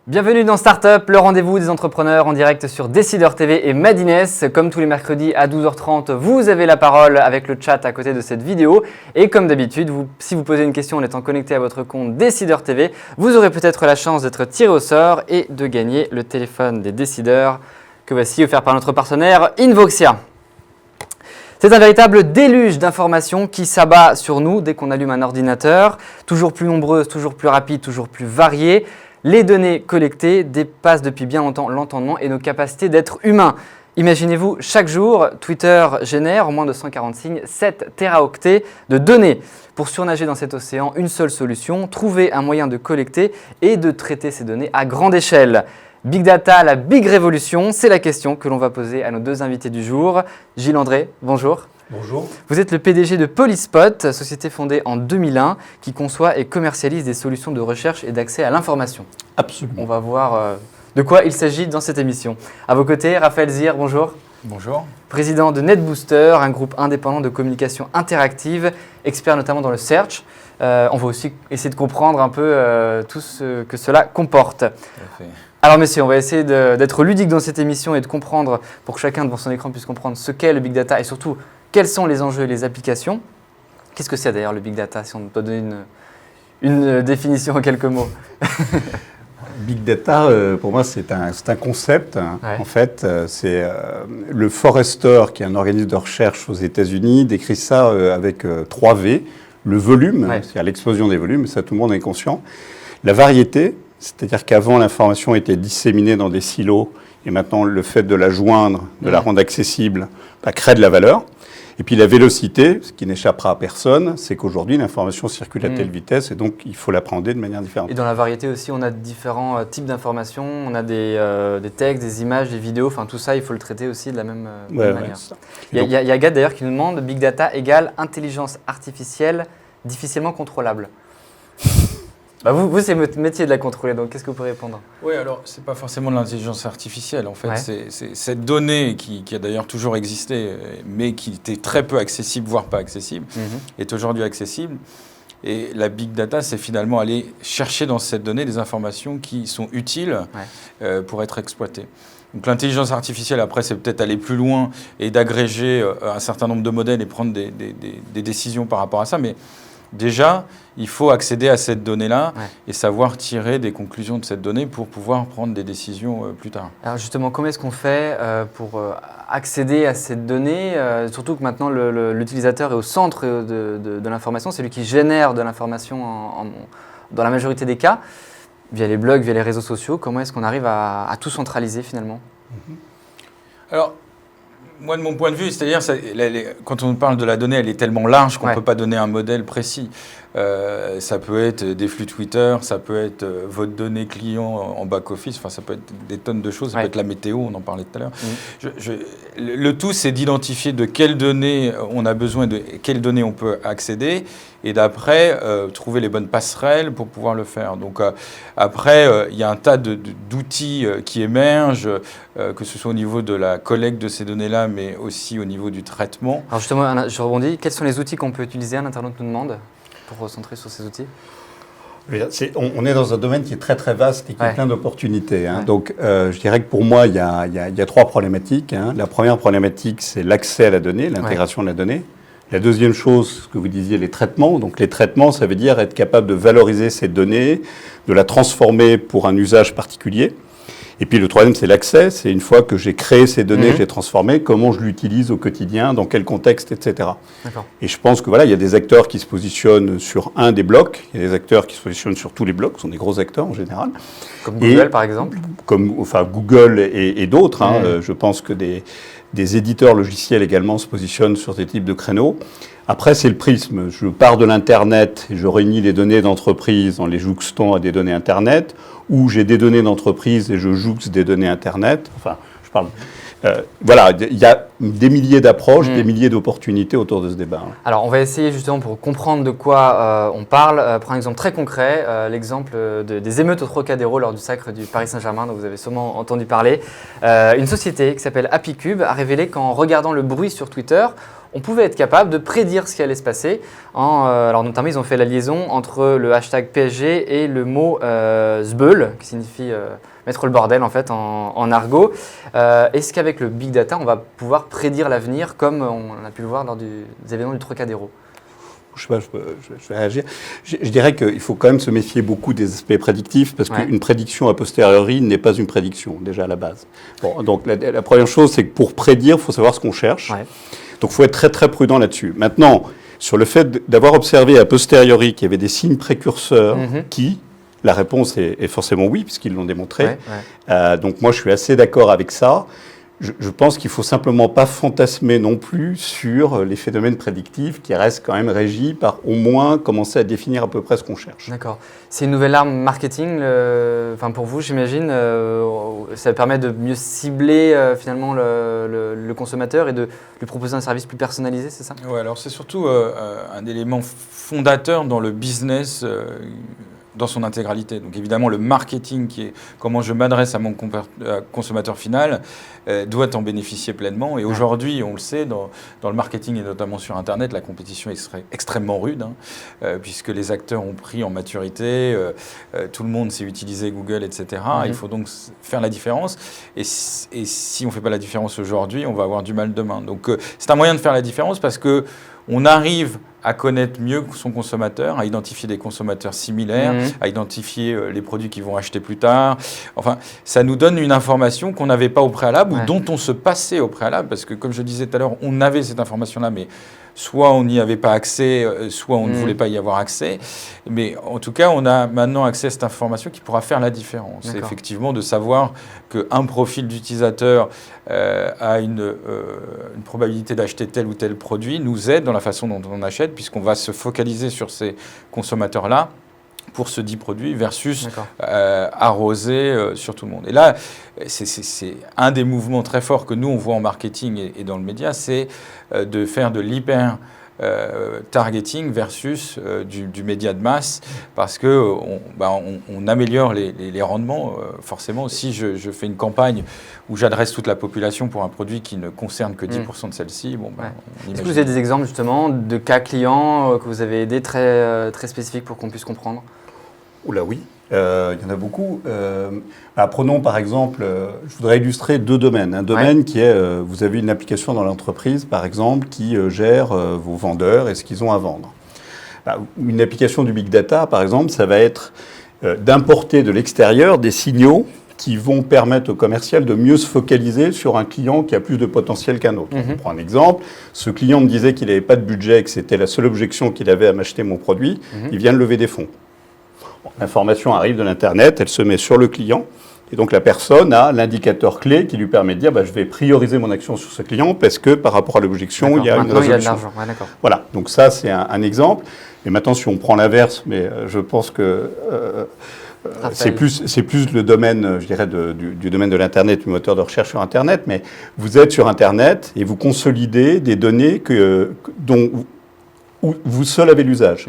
Bienvenue dans Startup, le rendez-vous des entrepreneurs en direct sur Décideur TV et Madines. Comme tous les mercredis à 12h30, vous avez la parole avec le chat à côté de cette vidéo. Et comme d'habitude, si vous posez une question en étant connecté à votre compte Décideur TV, vous aurez peut-être la chance d'être tiré au sort et de gagner le téléphone des décideurs que voici offert par notre partenaire Invoxia. C'est un véritable déluge d'informations qui s'abat sur nous dès qu'on allume un ordinateur, toujours plus nombreuses, toujours plus rapides, toujours plus variées. Les données collectées dépassent depuis bien longtemps l'entendement et nos capacités d'être humains. Imaginez-vous, chaque jour, Twitter génère, en moins de 140 signes, 7 téraoctets de données. Pour surnager dans cet océan, une seule solution, trouver un moyen de collecter et de traiter ces données à grande échelle. Big Data, la Big Révolution, c'est la question que l'on va poser à nos deux invités du jour. Gilles André, bonjour. Bonjour. Vous êtes le PDG de Polyspot, société fondée en 2001 qui conçoit et commercialise des solutions de recherche et d'accès à l'information. Absolument. On va voir de quoi il s'agit dans cette émission. À vos côtés, Raphaël Zir, bonjour. Bonjour. Président de NetBooster, un groupe indépendant de communication interactive, expert notamment dans le search. On va aussi essayer de comprendre un peu tout ce que cela comporte. Alors messieurs, on va essayer d'être ludique dans cette émission et de comprendre, pour que chacun devant son écran puisse comprendre ce qu'est le Big Data et surtout quels sont les enjeux et les applications. Qu'est-ce que c'est d'ailleurs le Big Data, si on doit donner une définition en quelques mots? Big Data, pour moi, c'est un concept. Ouais. En fait, c'est le Forrester, qui est un organisme de recherche aux États-Unis, décrit ça avec 3 V. Le volume, ouais. C'est-à-dire l'explosion des volumes, ça tout le monde est conscient. La variété, c'est-à-dire qu'avant, l'information était disséminée dans des silos, et maintenant, le fait de la joindre, de la rendre accessible, crée de la valeur. Et puis la vélocité, ce qui n'échappera à personne, c'est qu'aujourd'hui, l'information circule à telle vitesse et donc il faut l'appréhender de manière différente. Et dans la variété aussi, on a différents types d'informations, on a des textes, des images, des vidéos, enfin tout ça, il faut le traiter aussi de la même manière. Il y a Agathe d'ailleurs qui nous demande « Big Data égale intelligence artificielle difficilement contrôlable ». Vous, c'est votre métier de la contrôler, donc qu'est-ce que vous pouvez répondre? Oui, alors, ce n'est pas forcément de l'intelligence artificielle. En fait, c'est cette donnée qui a d'ailleurs toujours existé, mais qui était très peu accessible, voire pas accessible, est aujourd'hui accessible. Et la Big Data, c'est finalement aller chercher dans cette donnée des informations qui sont utiles pour être exploitées. Donc l'intelligence artificielle, après, c'est peut-être aller plus loin et d'agréger un certain nombre de modèles et prendre des décisions par rapport à ça. Mais déjà, il faut accéder à cette donnée-là et savoir tirer des conclusions de cette donnée pour pouvoir prendre des décisions plus tard. Alors justement, comment est-ce qu'on fait pour accéder à cette donnée, surtout que maintenant l'utilisateur est au centre de l'information, c'est lui qui génère de l'information dans la majorité des cas, via les blogs, via les réseaux sociaux. Comment est-ce qu'on arrive à tout centraliser finalement? Alors, moi, de mon point de vue, c'est-à-dire, quand on parle de la donnée, elle est tellement large qu'on ne peut pas donner un modèle précis. Ça peut être des flux Twitter, ça peut être votre donnée client en back-office, enfin, ça peut être des tonnes de choses, ça peut être la météo, on en parlait tout à l'heure. Le tout, c'est d'identifier de quelles données on a besoin, de quelles données on peut accéder, et d'après, trouver les bonnes passerelles pour pouvoir le faire. Donc après, il y a un tas d'outils qui émergent, que ce soit au niveau de la collecte de ces données-là, mais aussi au niveau du traitement. Alors justement, je rebondis, quels sont les outils qu'on peut utiliser? Un internaute nous demande, pour recentrer sur ces outils. On est dans un domaine qui est très très vaste et qui a plein d'opportunités. Donc je dirais que pour moi, il y a 3 problématiques. La première problématique, c'est l'accès à la donnée, l'intégration de la donnée. La deuxième chose, ce que vous disiez, les traitements. Donc les traitements, ça veut dire être capable de valoriser cette donnée, de la transformer pour un usage particulier. Et puis le troisième, c'est l'accès. C'est une fois que j'ai créé ces données, que j'ai transformées, comment je l'utilise au quotidien, dans quel contexte, etc. Et je pense que voilà, il y a des acteurs qui se positionnent sur un des blocs, il y a des acteurs qui se positionnent sur tous les blocs, ce sont des gros acteurs en général. Comme Google par exemple. Enfin Google et d'autres. Je pense que des éditeurs logiciels également se positionnent sur ces types de créneaux. Après, c'est le prisme. Je pars de l'Internet et je réunis les données d'entreprise en les jouxtant à des données Internet, ou j'ai des données d'entreprise et je jouxte des données Internet. Enfin, je parle... voilà, il y a des milliers d'approches, des milliers d'opportunités autour de ce débat. Alors, on va essayer justement pour comprendre de quoi on parle. Prendre un exemple très concret, l'exemple des émeutes au Trocadéro lors du sacre du Paris Saint-Germain, dont vous avez sûrement entendu parler. Une société qui s'appelle HappyCube a révélé qu'en regardant le bruit sur Twitter, on pouvait être capable de prédire ce qui allait se passer. Alors notamment, ils ont fait la liaison entre le hashtag PSG et le mot zbeul, qui signifie mettre le bordel en fait en argot. Est-ce qu'avec le big data, on va pouvoir prédire l'avenir comme on a pu le voir lors des événements du Trocadéro? Je sais pas, je vais réagir. Je dirais qu'il faut quand même se méfier beaucoup des aspects prédictifs parce qu'une prédiction a posteriori n'est pas une prédiction, déjà à la base. Bon, donc la première chose, c'est que pour prédire, il faut savoir ce qu'on cherche. Ouais. Donc il faut être très très prudent là-dessus. Maintenant, sur le fait d'avoir observé a posteriori qu'il y avait des signes précurseurs la réponse est forcément oui, puisqu'ils l'ont démontré. Donc moi, je suis assez d'accord avec ça. Je pense qu'il ne faut simplement pas fantasmer non plus sur les phénomènes prédictifs qui restent quand même régis par au moins commencer à définir à peu près ce qu'on cherche. D'accord. C'est une nouvelle arme marketing pour vous, j'imagine. Ça permet de mieux cibler finalement le consommateur et de lui proposer un service plus personnalisé, c'est ça? Oui, alors c'est surtout un élément fondateur dans le business dans son intégralité. Donc évidemment, le marketing, qui est comment je m'adresse à mon consommateur final, doit en bénéficier pleinement. Et aujourd'hui, on le sait, dans le marketing et notamment sur Internet, la compétition est extrêmement rude, puisque les acteurs ont pris en maturité, tout le monde sait utiliser Google, etc. Il faut donc faire la différence. Et si on ne fait pas la différence aujourd'hui, on va avoir du mal demain. Donc c'est un moyen de faire la différence parce que on arrive à connaître mieux son consommateur, à identifier des consommateurs similaires, à identifier les produits qu'ils vont acheter plus tard. Enfin, ça nous donne une information qu'on n'avait pas au préalable ou dont on se passait au préalable. Parce que, comme je disais tout à l'heure, on avait cette information-là, mais soit on n'y avait pas accès, soit on ne voulait pas y avoir accès. Mais en tout cas, on a maintenant accès à cette information qui pourra faire la différence. C'est effectivement de savoir qu'un profil d'utilisateur a une probabilité d'acheter tel ou tel produit nous aide dans la façon dont on achète, puisqu'on va se focaliser sur ces consommateurs-là pour ce dit produit versus arroser sur tout le monde. Et là, c'est un des mouvements très forts que nous, on voit en marketing et dans le média, c'est de faire de l'hyper targeting versus du média de masse, parce qu'on améliore les rendements. Forcément, si je fais une campagne où j'adresse toute la population pour un produit qui ne concerne que 10% de celle-ci, Est-ce que vous avez des exemples justement de cas clients que vous avez aidés très spécifiques pour qu'on puisse comprendre? Oula oui, il y en a beaucoup. Prenons par exemple, je voudrais illustrer deux domaines. Un domaine qui est, vous avez une application dans l'entreprise par exemple qui gère vos vendeurs et ce qu'ils ont à vendre. Une application du big data par exemple, ça va être d'importer de l'extérieur des signaux qui vont permettre au commercial de mieux se focaliser sur un client qui a plus de potentiel qu'un autre. On prend un exemple, ce client me disait qu'il n'avait pas de budget, que c'était la seule objection qu'il avait à m'acheter mon produit, il vient de lever des fonds. L'information arrive de l'Internet, elle se met sur le client, et donc la personne a l'indicateur clé qui lui permet de dire je vais prioriser mon action sur ce client parce que par rapport à l'objection, il y a une résolution. Il y a de l'argent. Voilà, donc ça c'est un exemple. Et maintenant si on prend l'inverse, mais je pense que c'est plus le domaine, je dirais, du domaine de l'Internet, du moteur de recherche sur Internet, mais vous êtes sur Internet et vous consolidez des données dont vous seul avez l'usage.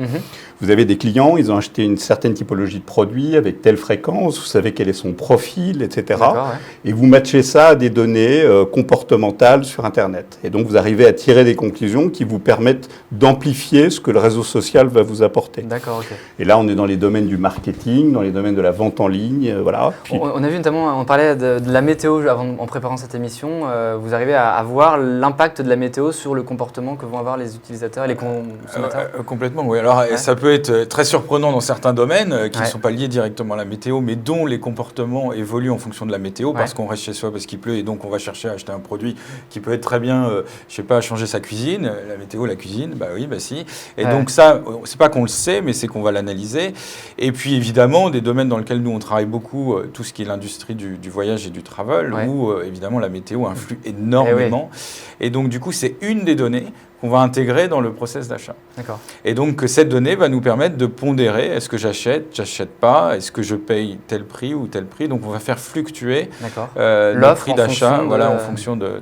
Vous avez des clients, ils ont acheté une certaine typologie de produits avec telle fréquence, vous savez quel est son profil, etc. Et vous matchez ça à des données comportementales sur Internet. Et donc, vous arrivez à tirer des conclusions qui vous permettent d'amplifier ce que le réseau social va vous apporter. D'accord, ok. Et là, on est dans les domaines du marketing, dans les domaines de la vente en ligne, voilà. Puis, on a vu notamment, on parlait de la météo en préparant cette émission. Vous arrivez à voir l'impact de la météo sur le comportement que vont avoir les utilisateurs et les consommateurs? Complètement, oui. Alors, ça peut être très surprenant dans certains domaines qui ne sont pas liés directement à la météo, mais dont les comportements évoluent en fonction de la météo, parce qu'on reste chez soi, parce qu'il pleut, et donc on va chercher à acheter un produit qui peut être très bien, je sais pas, changer sa cuisine. La météo, la cuisine, si. Et donc ça, c'est pas qu'on le sait, mais c'est qu'on va l'analyser. Et puis évidemment, des domaines dans lesquels nous on travaille beaucoup, tout ce qui est l'industrie du voyage et du travel, où évidemment la météo influe énormément. Et donc du coup, c'est une des données qu'on va intégrer dans le process d'achat. Et donc cette donnée va nous nous permettre de pondérer, est-ce que j'achète pas, est-ce que je paye tel prix ou tel prix. Donc on va faire fluctuer le prix d'achat en fonction de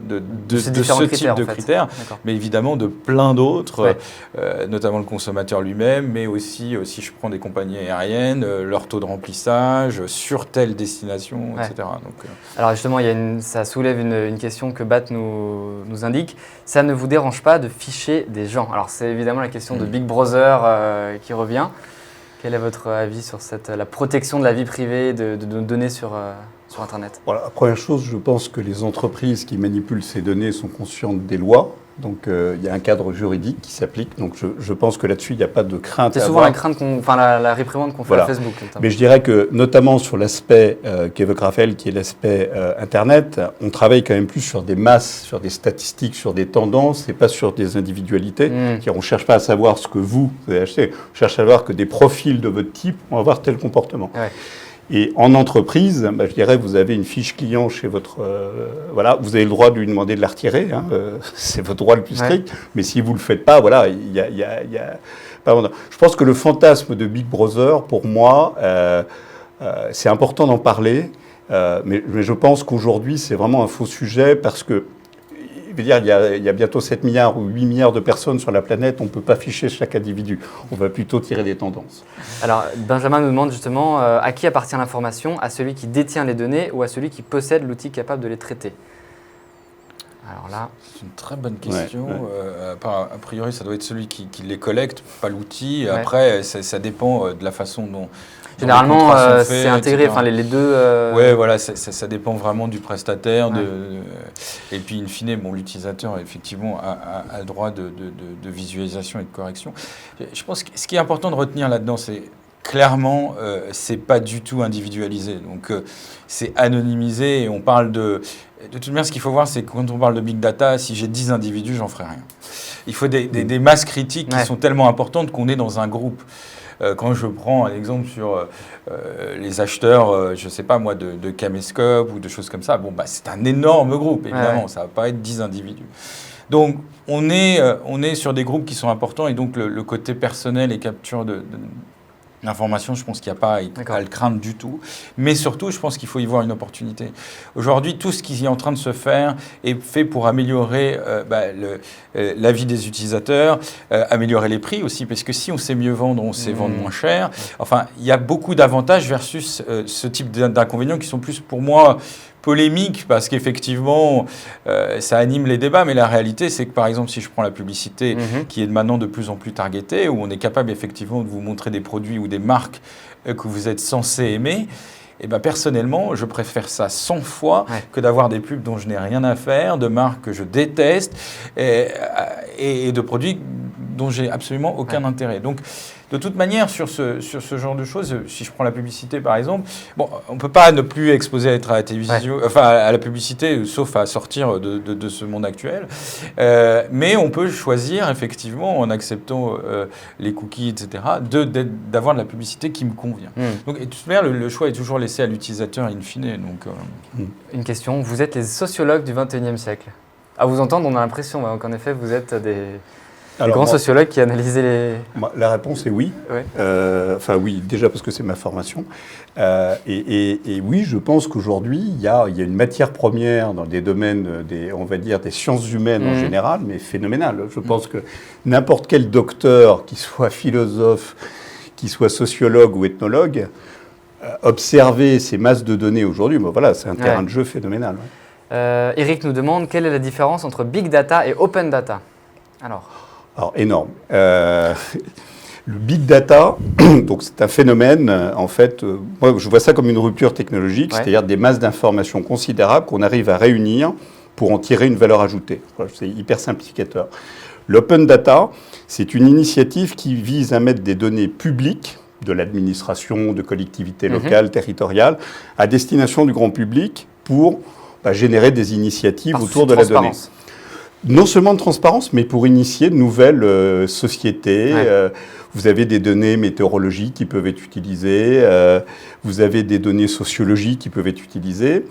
ce type de critères, mais évidemment de plein d'autres, notamment le consommateur lui-même, mais aussi si je prends des compagnies aériennes, leur taux de remplissage, sur telle destination, etc. Donc, alors justement, ça soulève une question que BAT nous indique. Ça ne vous dérange pas de ficher des gens? Alors c'est évidemment la question de Big Brother qui revient. Quel est votre avis sur la protection de la vie privée de nos données sur Internet? Voilà, la première chose, je pense que les entreprises qui manipulent ces données sont conscientes des lois. Donc il y a un cadre juridique qui s'applique. Donc je pense que là-dessus, il n'y a pas de crainte. C'est souvent la crainte, la réprimande qu'on fait à Facebook. Notamment. Mais je dirais que notamment sur l'aspect qu'évoque Raphaël, qui est l'aspect Internet, on travaille quand même plus sur des masses, sur des statistiques, sur des tendances, et pas sur des individualités. On ne cherche pas à savoir ce que vous avez acheté. On cherche à savoir que des profils de votre type vont avoir tel comportement. Et en entreprise, je dirais, vous avez une fiche client chez votre... vous avez le droit de lui demander de la retirer, c'est votre droit le plus strict, mais si vous ne le faites pas, il y a je pense que le fantasme de Big Brother, pour moi, c'est important d'en parler, mais je pense qu'aujourd'hui, c'est vraiment un faux sujet parce que il y a bientôt 7 milliards ou 8 milliards de personnes sur la planète, on ne peut pas ficher chaque individu. On va plutôt tirer des tendances. Alors, Benjamin nous demande justement à qui appartient l'information, à celui qui détient les données ou à celui qui possède l'outil capable de les traiter? Alors là, c'est une très bonne question. A priori, ça doit être celui qui les collecte, pas l'outil. Après, ça dépend de la façon dont... Généralement, c'est intégré, les deux... Oui, voilà, ça dépend vraiment du prestataire. Et puis, in fine, l'utilisateur, effectivement, a le droit de visualisation et de correction. Je pense que ce qui est important de retenir là-dedans, c'est clairement, c'est pas du tout individualisé. Donc, c'est anonymisé et on parle de... De toute manière, ce qu'il faut voir, c'est que quand on parle de big data, si j'ai 10 individus, j'en ferai rien. Il faut des masses critiques qui sont tellement importantes qu'on est dans un groupe. Quand je prends un exemple sur les acheteurs, je ne sais pas moi, de caméscope ou de choses comme ça, c'est un énorme groupe, évidemment, ça ne va pas être 10 individus. Donc, on est sur des groupes qui sont importants et donc le côté personnel et capture l'information, je pense qu'il n'y a pas à le craindre du tout. Mais surtout, je pense qu'il faut y voir une opportunité. Aujourd'hui, tout ce qui est en train de se faire est fait pour améliorer la vie des utilisateurs, améliorer les prix aussi, parce que si on sait mieux vendre, on sait vendre moins cher. Enfin, il y a beaucoup d'avantages versus ce type d'inconvénients qui sont plus, pour moi, polémique parce qu'effectivement, ça anime les débats, mais la réalité, c'est que par exemple, si je prends la publicité qui est maintenant de plus en plus targetée, où on est capable effectivement de vous montrer des produits ou des marques que vous êtes censé aimer, et personnellement, je préfère ça 100 fois que d'avoir des pubs dont je n'ai rien à faire, de marques que je déteste et de produits dont j'ai absolument aucun intérêt. Donc, de toute manière, sur ce genre de choses, si je prends la publicité par exemple, on ne peut pas ne plus être à la télévision, à la publicité, sauf à sortir de ce monde actuel. Mais on peut choisir effectivement, en acceptant les cookies, etc., d'avoir de la publicité qui me convient. Donc, de toute manière, le choix est toujours laissé à l'utilisateur in fine. Donc, Une question, vous êtes les sociologues du XXIe siècle. À vous entendre, on a l'impression qu'en effet, vous êtes des grands sociologues qui analysent les... La réponse est oui. Oui, déjà parce que c'est ma formation. Et oui, je pense qu'aujourd'hui, il y a une matière première dans des domaines, on va dire, des sciences humaines en général, mais phénoménale. Je pense que n'importe quel docteur, qu'il soit philosophe, qu'il soit sociologue ou ethnologue, observer ces masses de données aujourd'hui, c'est un terrain de jeu phénoménal. Eric nous demande quelle est la différence entre Big Data et Open Data. Alors, énorme. Le big data, donc c'est un phénomène, en fait, moi je vois ça comme une rupture technologique, c'est-à-dire des masses d'informations considérables qu'on arrive à réunir pour en tirer une valeur ajoutée. C'est hyper simplificateur. L'open data, c'est une initiative qui vise à mettre des données publiques de l'administration, de collectivités locales, territoriales, à destination du grand public pour générer des initiatives autour de la donnée. Non seulement de transparence, mais pour initier de nouvelles sociétés. Vous avez des données météorologiques qui peuvent être utilisées, vous avez des données sociologiques qui peuvent être utilisées.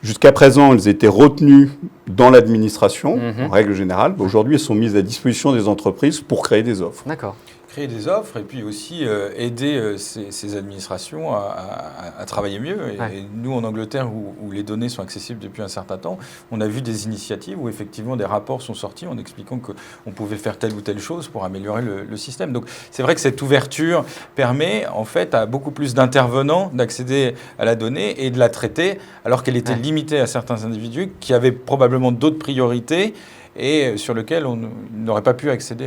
Jusqu'à présent, elles étaient retenues dans l'administration, en règle générale. Aujourd'hui, elles sont mises à disposition des entreprises pour créer des offres. D'accord. créer des offres et puis aussi aider ces administrations à travailler mieux. Et nous, en Angleterre, où les données sont accessibles depuis un certain temps, on a vu des initiatives où effectivement des rapports sont sortis en expliquant qu'on pouvait faire telle ou telle chose pour améliorer le système. Donc c'est vrai que cette ouverture permet en fait à beaucoup plus d'intervenants d'accéder à la donnée et de la traiter, alors qu'elle était limitée à certains individus qui avaient probablement d'autres priorités et sur lequel on n'aurait pas pu accéder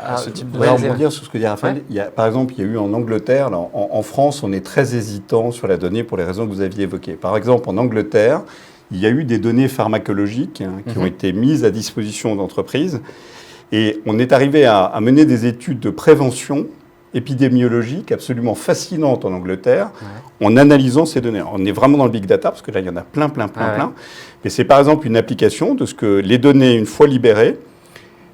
à ce type de... On va dire sur ce que dit Raphaël. Par exemple, il y a eu en Angleterre, là, en France, on est très hésitant sur la donnée pour les raisons que vous aviez évoquées. Par exemple, en Angleterre, il y a eu des données pharmacologiques qui ont été mises à disposition d'entreprises et on est arrivé à mener des études de prévention épidémiologique absolument fascinante en Angleterre en analysant ces données. On est vraiment dans le big data parce que là, il y en a plein. Mais c'est par exemple une application de ce que les données, une fois libérées,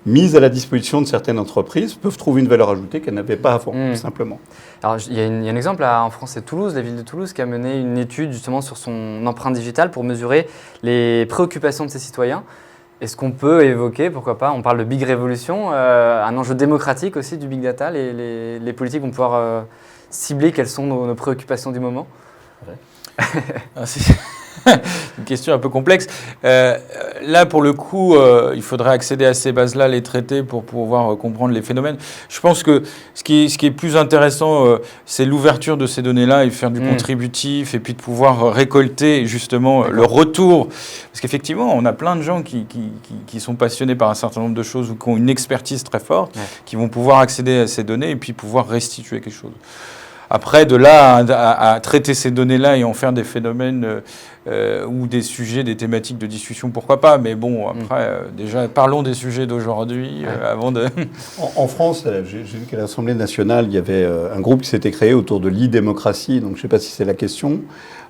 mises à la disposition de certaines entreprises, peuvent trouver une valeur ajoutée qu'elles n'avaient pas avant, tout simplement. Alors, il y a un exemple en France, c'est Toulouse, la ville de Toulouse, qui a mené une étude justement sur son empreinte digitale pour mesurer les préoccupations de ses citoyens. Est-ce qu'on peut évoquer, pourquoi pas, on parle de big révolution, un enjeu démocratique aussi du big data, les politiques vont pouvoir cibler quelles sont nos préoccupations du moment? C'est une question un peu complexe. Là, pour le coup, il faudrait accéder à ces bases-là, les traiter pour pouvoir comprendre les phénomènes. Je pense que ce qui est plus intéressant, c'est l'ouverture de ces données-là et faire du contributif et puis de pouvoir récolter justement le retour. Parce qu'effectivement, on a plein de gens qui sont passionnés par un certain nombre de choses ou qui ont une expertise très forte, qui vont pouvoir accéder à ces données et puis pouvoir restituer quelque chose. Après, de là à traiter ces données-là et en faire des phénomènes ou des sujets, des thématiques de discussion, pourquoi pas. Mais bon, après, déjà, parlons des sujets d'aujourd'hui avant de... En France, j'ai vu qu'à l'Assemblée nationale, il y avait un groupe qui s'était créé autour de l'e-démocratie. Donc, je ne sais pas si c'est la question.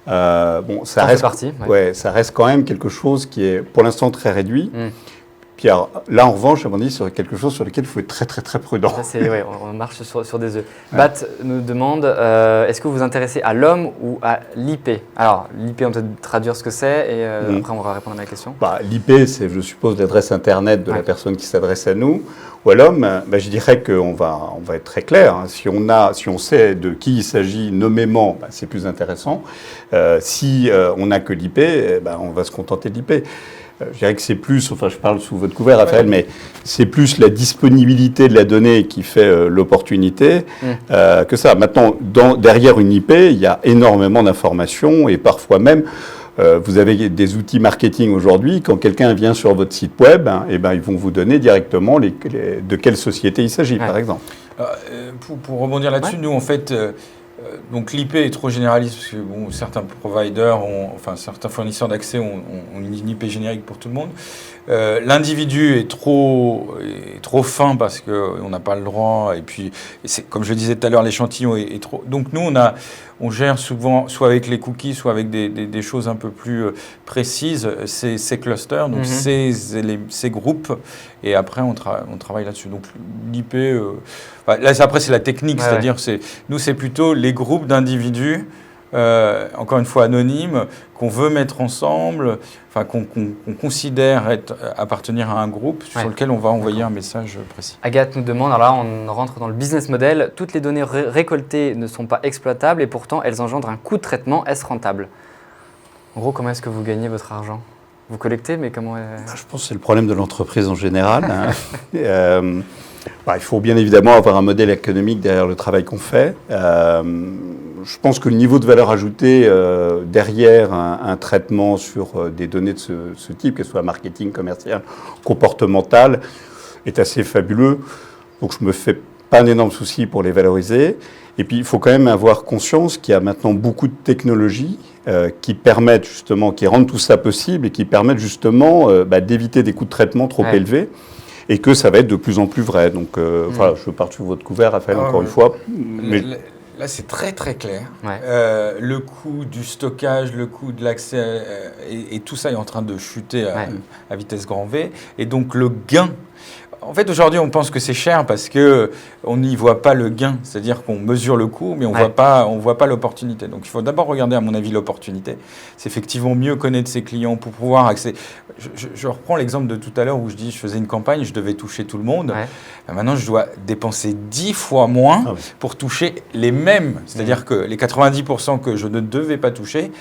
Bon, ça reste quand même quelque chose qui est, pour l'instant, très réduit. Puis alors, là, en revanche, à mon avis, c'est quelque chose sur lequel il faut être très prudent. On marche sur des œufs. Bat nous demande, est-ce que vous vous intéressez à l'homme ou à l'IP? Alors, l'IP, on peut traduire ce que c'est et après, on va répondre à ma question. L'IP, c'est, je suppose, l'adresse Internet de la personne qui s'adresse à nous. Ou à l'homme, je dirais qu'on va être très clair. Hein. Si on sait de qui il s'agit nommément, c'est plus intéressant. Si on n'a que l'IP, on va se contenter de l'IP. Je dirais que c'est plus, enfin je parle sous votre couvert, Raphaël, mais c'est plus la disponibilité de la donnée qui fait l'opportunité que ça. Maintenant, derrière une IP, il y a énormément d'informations et parfois même, vous avez des outils marketing aujourd'hui. Quand quelqu'un vient sur votre site web, ils vont vous donner directement de quelle société il s'agit, par exemple. Pour rebondir là-dessus, nous, en fait... donc l'IP est trop généraliste parce que certains providers, certains fournisseurs d'accès ont une IP générique pour tout le monde. L'individu est trop fin parce qu'on n'a pas le droit. Et puis, comme je le disais tout à l'heure, l'échantillon est trop... Donc nous, on gère souvent, soit avec les cookies, soit avec des choses un peu plus précises, ces clusters, donc ces groupes. Et après, on travaille là-dessus. Donc l'IP... là, après, c'est la technique, c'est-à-dire, nous, c'est plutôt les groupes d'individus, encore une fois anonymes, qu'on veut mettre ensemble, qu'on considère appartenir à un groupe sur lequel on va envoyer un message précis. Agathe nous demande, alors là, on rentre dans le business model, toutes les données récoltées ne sont pas exploitables et pourtant, elles engendrent un coût de traitement. Est-ce rentable? En gros, comment est-ce que vous gagnez votre argent? Vous collectez, mais comment... Je pense que c'est le problème de l'entreprise en général. Il faut bien évidemment avoir un modèle économique derrière le travail qu'on fait. Je pense que le niveau de valeur ajoutée derrière un traitement sur des données de ce type, qu'elles soient marketing, commercial, comportemental, est assez fabuleux. Donc je ne me fais pas un énorme souci pour les valoriser. Et puis il faut quand même avoir conscience qu'il y a maintenant beaucoup de technologies qui permettent justement, qui rendent tout ça possible et qui permettent justement d'éviter des coûts de traitement trop élevés. Et que ça va être de plus en plus vrai. Donc voilà, je pars sur votre couvert, Raphaël, encore une fois. Mais... Là, c'est très clair. Le coût du stockage, le coût de l'accès, et tout ça est en train de chuter à vitesse grand V. Et donc le gain, En fait, aujourd'hui, on pense que c'est cher parce qu'on n'y voit pas le gain. C'est-à-dire qu'on mesure le coût, mais on voit pas l'opportunité. Donc, il faut d'abord regarder, à mon avis, l'opportunité. C'est effectivement mieux connaître ses clients pour pouvoir accéder. Je reprends l'exemple de tout à l'heure où je dis je faisais une campagne, je devais toucher tout le monde. Ouais. Maintenant, je dois dépenser 10 fois moins pour toucher les mêmes. C'est-à-dire que les 90% que je ne devais pas toucher,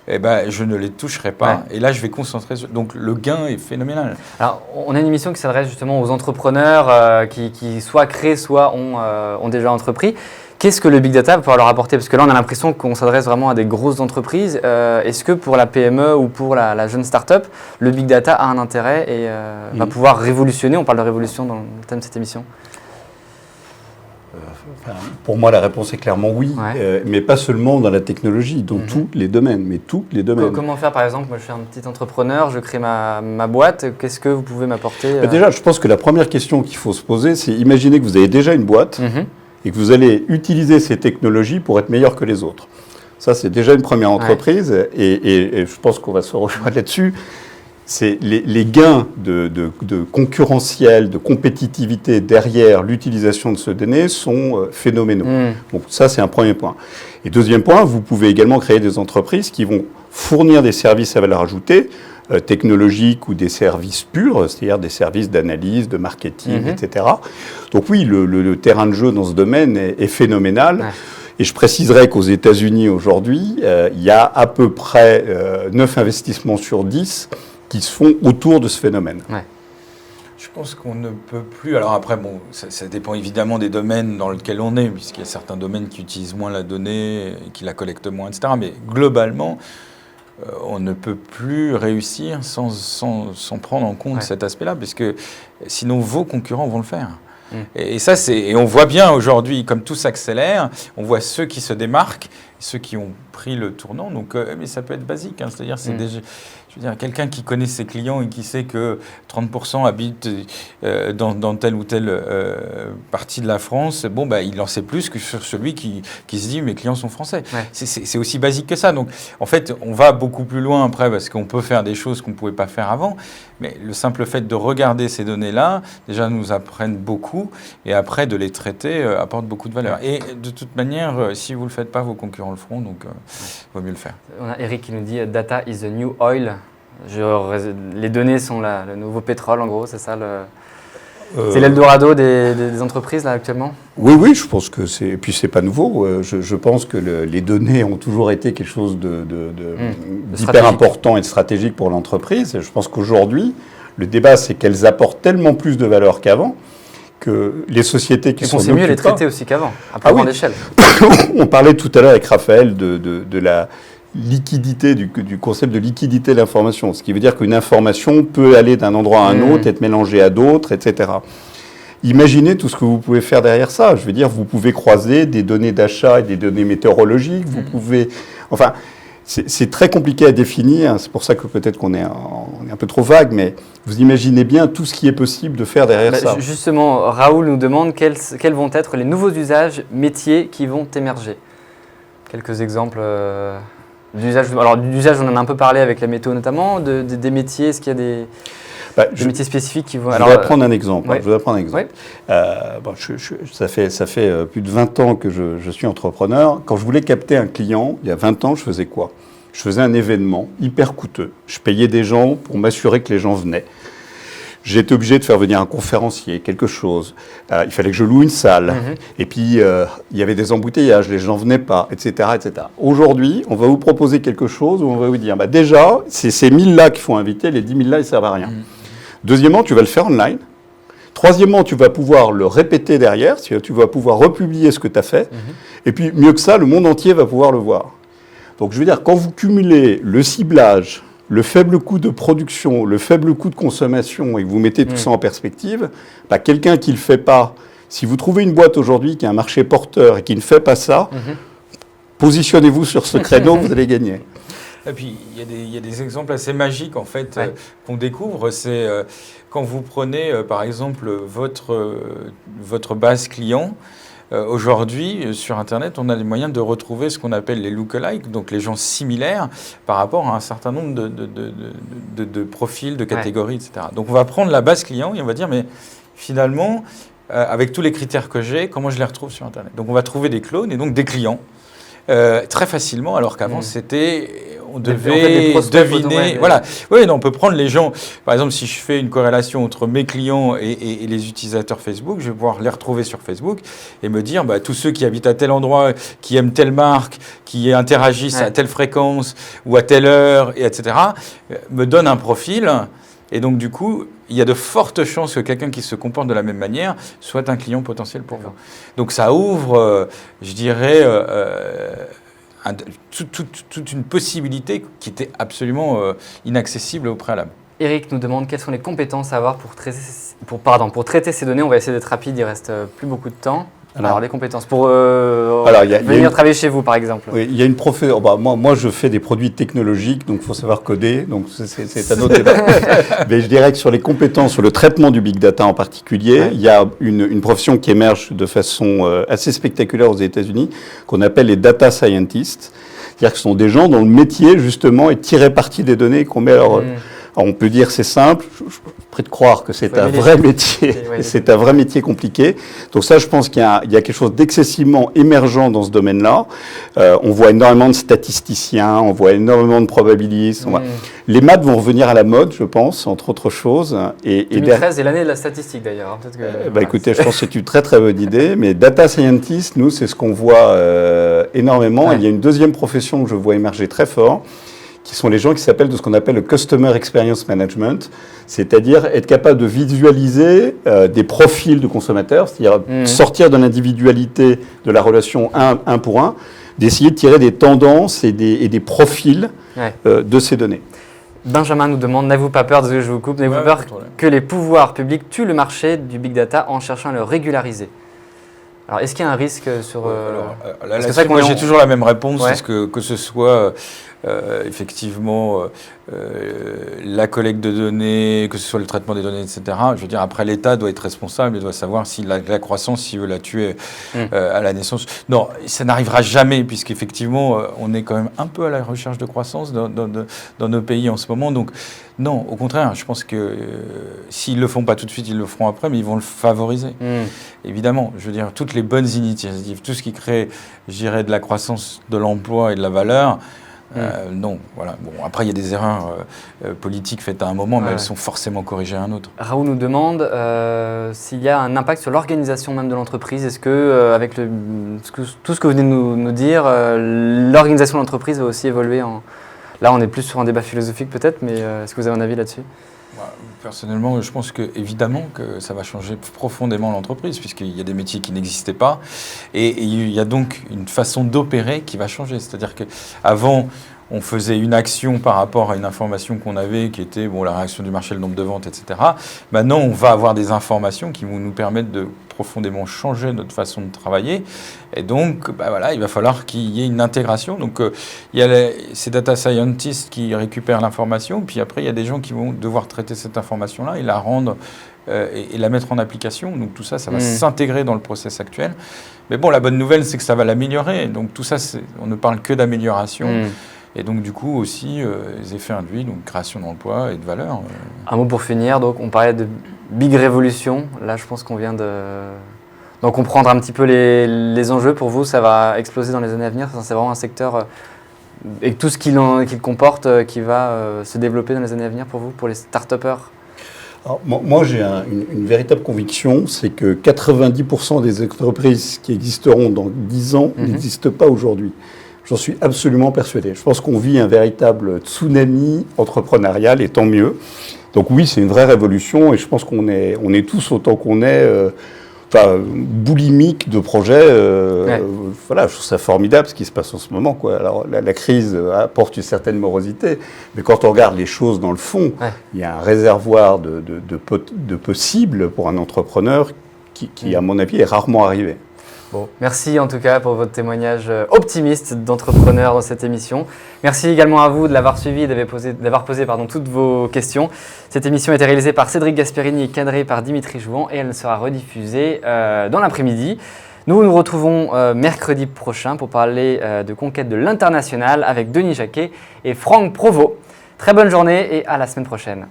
eh ben, je ne les toucherai pas. Ouais. Et là, je vais concentrer sur... Donc, le gain est phénoménal. Alors, on a une émission qui s'adresse justement aux entrepreneurs qui soit créent, soit ont déjà entrepris. Qu'est-ce que le Big Data va pouvoir leur apporter? Parce que là, on a l'impression qu'on s'adresse vraiment à des grosses entreprises. Est-ce que pour la PME ou pour la jeune start-up, le Big Data a un intérêt et va pouvoir révolutionner? On parle de révolution dans le thème de cette émission. Pour moi, la réponse est clairement oui, mais pas seulement dans la technologie, dans tous les domaines, mais tous les domaines. Comment faire, par exemple? Moi, je suis un petit entrepreneur, je crée ma boîte. Qu'est-ce que vous pouvez m'apporter? Déjà, je pense que la première question qu'il faut se poser, c'est imaginer que vous avez déjà une boîte et que vous allez utiliser ces technologies pour être meilleur que les autres. Ça, c'est déjà une première entreprise et je pense qu'on va se rejoindre là-dessus. C'est les gains de concurrentiel, de compétitivité derrière l'utilisation de ces données sont phénoménaux. Donc ça, c'est un premier point. Et deuxième point, vous pouvez également créer des entreprises qui vont fournir des services à valeur ajoutée, technologiques ou des services purs, c'est-à-dire des services d'analyse, de marketing, etc. Donc oui, le terrain de jeu dans ce domaine est phénoménal. Ouais. Et je préciserai qu'aux États-Unis aujourd'hui, il y a à peu près 9 investissements sur 10 qui se font autour de ce phénomène. Ouais. Je pense qu'on ne peut plus... Alors après, bon, ça dépend évidemment des domaines dans lesquels on est, puisqu'il y a certains domaines qui utilisent moins la donnée, qui la collectent moins, etc. Mais globalement, on ne peut plus réussir sans prendre en compte cet aspect-là, parce que sinon vos concurrents vont le faire. Et ça, et on voit bien aujourd'hui, comme tout s'accélère, on voit ceux qui se démarquent, ceux qui ont pris le tournant. Donc, mais ça peut être basique, hein, c'est-à-dire c'est déjà... Je veux dire, quelqu'un qui connaît ses clients et qui sait que 30% habitent dans telle ou telle partie de la France, bon, bah, il en sait plus que sur celui qui se dit « mes clients sont français ». C'est aussi basique que ça. Donc, en fait, on va beaucoup plus loin après parce qu'on peut faire des choses qu'on ne pouvait pas faire avant. Mais le simple fait de regarder ces données-là, déjà, nous apprennent beaucoup. Et après, de les traiter apporte beaucoup de valeur. Et de toute manière, si vous ne le faites pas, vos concurrents le feront. Donc, il vaut mieux le faire. On a Eric qui nous dit « Data is the new oil ». Les données sont le nouveau pétrole, en gros, c'est ça c'est l'Eldorado des entreprises, là, actuellement? Oui, je pense que c'est... Et puis, c'est pas nouveau. Je pense que les données ont toujours été quelque chose d'hyper important et de stratégique pour l'entreprise. Je pense qu'aujourd'hui, le débat, c'est qu'elles apportent tellement plus de valeur qu'avant, que les sociétés qui sont... C'est mieux les traiter aussi qu'avant, à plus grande échelle. On parlait tout à l'heure avec Raphaël de la liquidité, du concept de liquidité de l'information, ce qui veut dire qu'une information peut aller d'un endroit à un autre, être mélangée à d'autres, etc. Imaginez tout ce que vous pouvez faire derrière ça. Je veux dire, vous pouvez croiser des données d'achat et des données météorologiques, vous pouvez... Enfin, c'est très compliqué à définir, c'est pour ça que peut-être qu'on est un peu trop vague, mais vous imaginez bien tout ce qui est possible de faire derrière ça. Justement, Raoul nous demande quels vont être les nouveaux usages métiers qui vont émerger. Quelques exemples... d'usage. Alors, d'usage, on en a un peu parlé avec la météo notamment, des métiers, est-ce qu'il y a des métiers spécifiques qui vont... Je voudrais prendre un exemple. Ça fait plus de 20 ans que je suis entrepreneur. Quand je voulais capter un client, il y a 20 ans, je faisais quoi? Je faisais un événement hyper coûteux. Je payais des gens pour m'assurer que les gens venaient. J'étais obligé de faire venir un conférencier, quelque chose. Il fallait que je loue une salle. Et puis, il y avait des embouteillages, les gens ne venaient pas, etc., etc. Aujourd'hui, on va vous proposer quelque chose où on va vous dire, déjà, c'est ces 1000-là qu'il faut inviter, les 10 000-là, ils ne servent à rien. Deuxièmement, tu vas le faire online. Troisièmement, tu vas pouvoir le répéter derrière, tu vas pouvoir republier ce que tu as fait. Et puis, mieux que ça, le monde entier va pouvoir le voir. Donc, je veux dire, quand vous cumulez le ciblage, le faible coût de production, le faible coût de consommation, et que vous mettez tout ça en perspective, quelqu'un qui ne le fait pas, si vous trouvez une boîte aujourd'hui qui a un marché porteur et qui ne fait pas ça, positionnez-vous sur ce créneau, vous allez gagner. Et puis, il y a des exemples assez magiques, en fait, qu'on découvre. C'est quand vous prenez, par exemple, votre base client. Aujourd'hui, sur Internet, on a les moyens de retrouver ce qu'on appelle les lookalikes, donc les gens similaires par rapport à un certain nombre de profils, de catégories, etc. Donc, on va prendre la base client et on va dire, mais finalement, avec tous les critères que j'ai, comment je les retrouve sur Internet. Donc on va trouver des clones et donc des clients très facilement, alors qu'avant on devait deviner. Voilà. Oui, on peut prendre les gens. Par exemple, si je fais une corrélation entre mes clients et les utilisateurs Facebook, je vais pouvoir les retrouver sur Facebook et me dire, tous ceux qui habitent à tel endroit, qui aiment telle marque, qui interagissent à telle fréquence ou à telle heure, etc., me donnent un profil. Et donc, du coup, il y a de fortes chances que quelqu'un qui se comporte de la même manière soit un client potentiel pour vous. Donc, ça ouvre, je dirais, toute une possibilité qui était absolument inaccessible au préalable. Eric nous demande quelles sont les compétences à avoir pour traiter ces données. On va essayer d'être rapide, il ne reste plus beaucoup de temps. Alors, des compétences pour venir travailler chez vous, par exemple. Oui, il y a une moi, je fais des produits technologiques, donc il faut savoir coder. Donc, c'est un autre débat. Mais je dirais que sur les compétences, sur le traitement du big data en particulier, il y a une profession qui émerge de façon assez spectaculaire aux États-Unis, qu'on appelle les data scientists. C'est-à-dire que ce sont des gens dont le métier, justement, est de tirer parti des données qu'on met à leur... Alors, on peut dire c'est simple, je suis prêt de croire que c'est un vrai métier, c'est un vrai métier compliqué. Donc ça, je pense qu'il y a quelque chose d'excessivement émergent dans ce domaine-là. On voit énormément de statisticiens, on voit énormément de probabilistes. Les maths vont revenir à la mode, je pense, entre autres choses. 2013 est l'année de la statistique d'ailleurs. Écoutez, je pense que c'est une très très bonne idée. Mais data scientist, nous, c'est ce qu'on voit énormément. Il y a une deuxième profession que je vois émerger très fort, qui sont les gens qui s'appellent de ce qu'on appelle le Customer Experience Management, c'est-à-dire être capable de visualiser des profils de consommateurs, c'est-à-dire sortir de l'individualité de la relation un pour un, d'essayer de tirer des tendances et des profils de ces données. Benjamin nous demande, n'avez-vous pas peur, désolé je vous coupe, n'avez-vous pas peur que les pouvoirs publics tuent le marché du big data en cherchant à le régulariser ? Alors, est-ce qu'il y a un risque sur... moi, j'ai toujours la même réponse, parce que ce soit effectivement la collecte de données, que ce soit le traitement des données, etc. Je veux dire, après, l'État doit être responsable, il doit savoir si la croissance, s'il veut la tuer à la naissance. Non, ça n'arrivera jamais, puisqu'effectivement, on est quand même un peu à la recherche de croissance dans nos pays en ce moment. Donc, non, au contraire, je pense que s'ils ne le font pas tout de suite, ils le feront après, mais ils vont le favoriser. Évidemment, je veux dire, toutes les bonnes initiatives, tout ce qui crée, je dirais, de la croissance, de l'emploi et de la valeur, non, voilà. Bon, après, il y a des erreurs politiques faites à un moment, mais elles sont forcément corrigées à un autre. Raoul nous demande s'il y a un impact sur l'organisation même de l'entreprise. Est-ce que, avec tout ce que vous venez de nous dire, l'organisation de l'entreprise va aussi évoluer Là, on est plus sur un débat philosophique peut-être, mais est-ce que vous avez un avis là-dessus ? Personnellement, je pense évidemment que ça va changer profondément l'entreprise, puisqu'il y a des métiers qui n'existaient pas. Et il y a donc une façon d'opérer qui va changer. C'est-à-dire qu'avant, on faisait une action par rapport à une information qu'on avait, qui était la réaction du marché, le nombre de ventes, etc. Maintenant, on va avoir des informations qui vont nous permettre de profondément changer notre façon de travailler. Et donc, il va falloir qu'il y ait une intégration. Donc, il y a ces data scientists qui récupèrent l'information, puis après, il y a des gens qui vont devoir traiter cette information-là et la rendre et la mettre en application. Donc, tout ça, ça va s'intégrer dans le process actuel. Mais bon, la bonne nouvelle, c'est que ça va l'améliorer. Donc, tout ça, on ne parle que d'amélioration. Et donc, du coup, aussi, les effets induits, donc création d'emplois et de valeur. Un mot pour finir. Donc, on parlait de big révolution. Là, je pense qu'on vient d'en comprendre un petit peu les enjeux. Pour vous, ça va exploser dans les années à venir. C'est vraiment un secteur, et tout ce qu'il comporte, qui va se développer dans les années à venir pour vous, pour les start-upers. Alors, moi, j'ai une véritable conviction, c'est que 90% des entreprises qui existeront dans 10 ans n'existent pas aujourd'hui. J'en suis absolument persuadé. Je pense qu'on vit un véritable tsunami entrepreneurial, et tant mieux. Donc oui, c'est une vraie révolution, et je pense qu'on est tous autant qu'on est boulimiques de projets. Voilà, je trouve ça formidable ce qui se passe en ce moment, quoi. Alors la crise apporte une certaine morosité, mais quand on regarde les choses dans le fond, il y a un réservoir de possibles pour un entrepreneur qui, à mon avis, est rarement arrivé. Bon, merci en tout cas pour votre témoignage optimiste d'entrepreneur dans cette émission. Merci également à vous de l'avoir suivi et d'avoir posé toutes vos questions. Cette émission a été réalisée par Cédric Gasperini et cadrée par Dimitri Jouan, et elle sera rediffusée dans l'après-midi. Nous nous retrouvons mercredi prochain pour parler de conquête de l'international avec Denis Jacquet et Franck Provost. Très bonne journée et à la semaine prochaine.